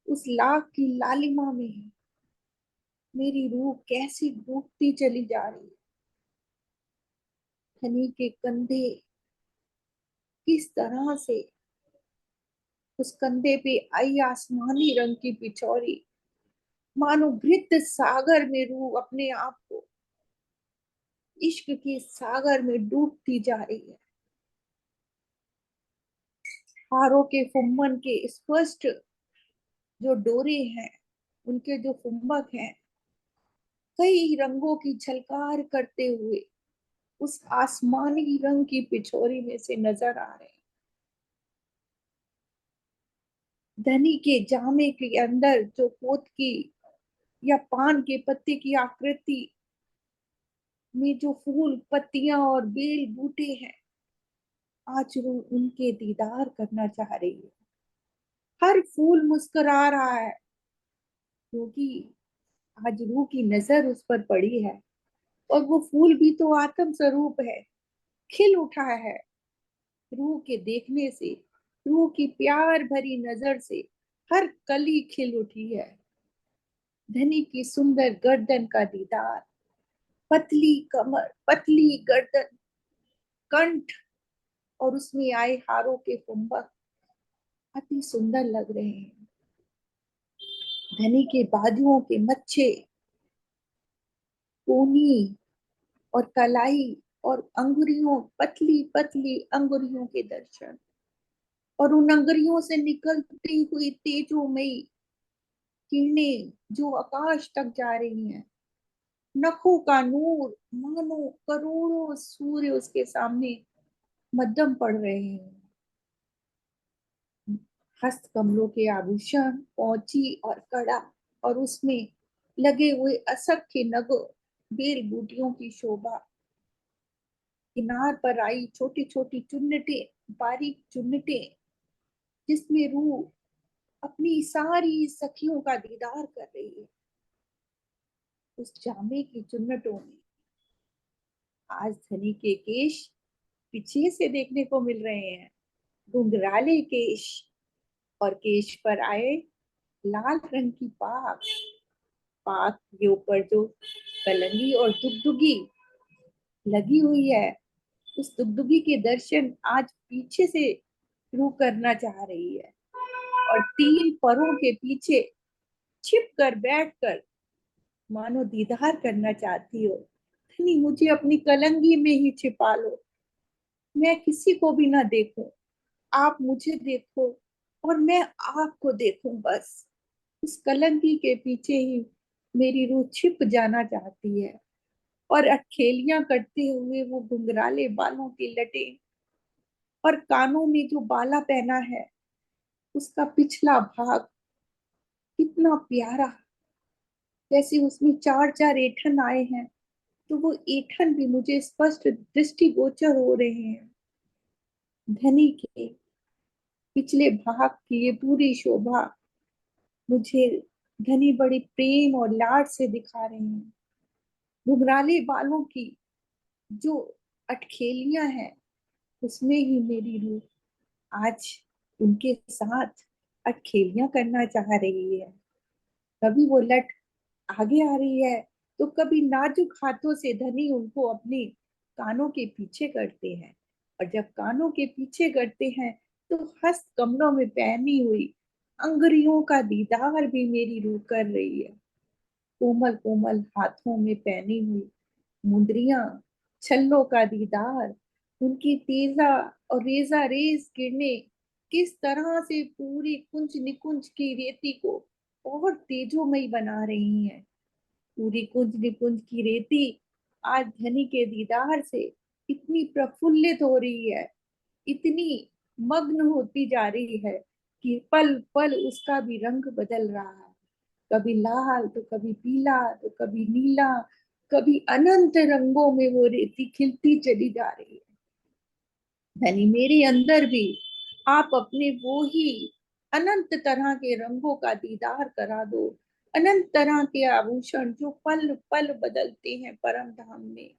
[SPEAKER 6] उस लाख की लालिमा में मेरी रूह कैसी डूबती चली जा रही है। धनी के कंधे किस तरह से, उस कंधे पे आई आसमानी रंग की पिछौरी, मानो घृत सागर में रूह अपने आप को इश्क के सागर में डूबती जा रही है। हारों के फुम्मन के स्पष्ट जो डोरे हैं, उनके जो फुम्मक हैं, कई रंगों की झलकार करते हुए उस आसमानी रंग की पिछोरी में से नजर आ रहे हैं। धनी के जामे के अंदर जो पोत की या पान के पत्ते की आकृति में जो फूल पत्तियां और बेल बूटे हैं, आज रूह उनके दीदार करना चाह रही है। हर फूल मुस्कुरा रहा है क्योंकि आज रूह की नजर उस पर पड़ी है। और वो फूल भी तो आत्म स्वरूप है, खिल उठा है रूह के देखने से। रूह की प्यार भरी नजर से हर कली खिल उठी है। धनी की सुंदर गर्दन का दीदार, पतली कमर, पतली गर्दन, कंठ और उसमें आए हारों के कुंभक अति सुंदर लग रहे हैं। धनी के बाजुओं के मच्छे, कोनी और कलाई और अंगुरियों, पतली पतली अंगुरियों के दर्शन, और उन अंगुरियों से निकलती हुई तेजोमयी किरणें जो आकाश तक जा रही हैं। नखों का नूर मानो करोड़ों सूर्य उसके सामने मध्यम पड़ रहे हैं। हस्त कमलों के आभूषण, पौची और कड़ा, और उसमें लगे हुए असंख्य नगों बेल बूटियों की शोभा। किनार पर आई छोटी छोटी चुन्नटें, बारीक चुन्नटें, जिसमें रूह अपनी सारी सखियों का दीदार कर रही है। उस जामे की चुन्नटों में आज धनी के केश पीछे से देखने को मिल रहे हैं, घुंघराले केश, और केश पर आए लाल रंग की पाक, पाक के ऊपर जो कलंगी और दुगदुगी लगी हुई है, उस दुगदुगी के दर्शन आज पीछे से रूह करना चाह रही है। और तीन परों के पीछे छिप कर बैठकर मानो दीदार करना चाहती हो। धनी मुझे अपनी कलंगी में ही छिपा लो, मैं किसी को भी ना देखूं, आप मुझे देखो और मैं आपको देखूं बस। उस कलंकी के पीछे ही मेरी रूह छिप जाना चाहती है। और अटखेलियां करते हुए वो घुंघराले बालों की लटें, और कानों में जो बाला पहना है उसका पिछला भाग कितना प्यारा, जैसे उसमें चार चार ऐंठन आए हैं, तो वो ऐंठन भी मुझे स्पष्ट दृष्टिगोचर हो रहे हैं। धनी के पिछले भाग की ये पूरी शोभा मुझे धनी बड़ी प्रेम और लाड से दिखा रहे हैं। घुंघराले बालों की जो अटखेलियां हैं उसमें ही मेरी रूह आज उनके साथ अटखेलियां करना चाह रही है। कभी वो लट आगे आ रही है तो कभी नाजुक हाथों से धनी उनको अपने कानों के पीछे करते हैं, और जब कानों के पीछे करते हैं तो हस्त कमरों में पहनी हुई अंगुरियों का दीदार भी मेरी रूह कर रही है। कोमल कोमल हाथों में पहनी हुई मुंदरियां, छल्लों का दीदार, उनकी तेजा और रेजा रेज किरणें किस तरह से पूरी कुंज निकुंज की रेती को और तेजोमयी बना रही हैं। पूरी कुंज निकुंज की रेती आज धनी के दीदार से इतनी प्रफुल्लित हो रही है, इतनी मग्न होती जा रही है कि पल पल उसका भी रंग बदल रहा है। कभी लाल तो कभी पीला तो कभी नीला, कभी अनंत रंगों में वो रेती खिलती चली जा रही है। धनी मेरे अंदर भी आप अपने वो ही अनंत तरह के रंगों का दीदार करा दो, अनंत तरह के आभूषण जो पल पल बदलते हैं परम धाम में,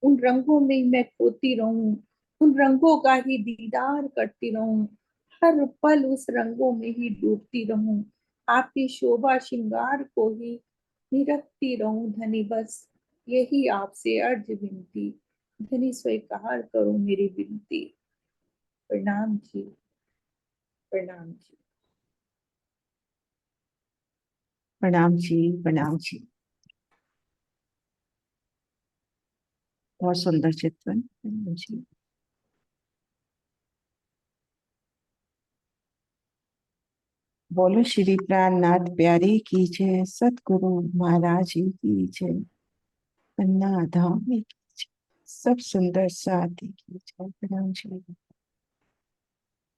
[SPEAKER 6] उन रंगों में मैं खोती रहूं, उन रंगों का ही दीदार करती रहूं, हर पल उस रंगों में ही डूबती रहूं, आपकी शोभा श्रृंगार को ही निरखती रहूं। धनी बस यही आपसे अर्ज विनती, धनी स्वीकार करो मेरी विनती। प्रणाम जी, प्रणाम जी।
[SPEAKER 2] प्रणाम जी, प्रणाम जी। बहुत सुंदर चित्रण, प्रणाम जी। बोलो श्री प्राणनाथ प्यारे की जय, सतगुरु महाराज जी की जय, अन्ना धाम की जय, सब सुंदर साथी की जय। प्रणाम जी।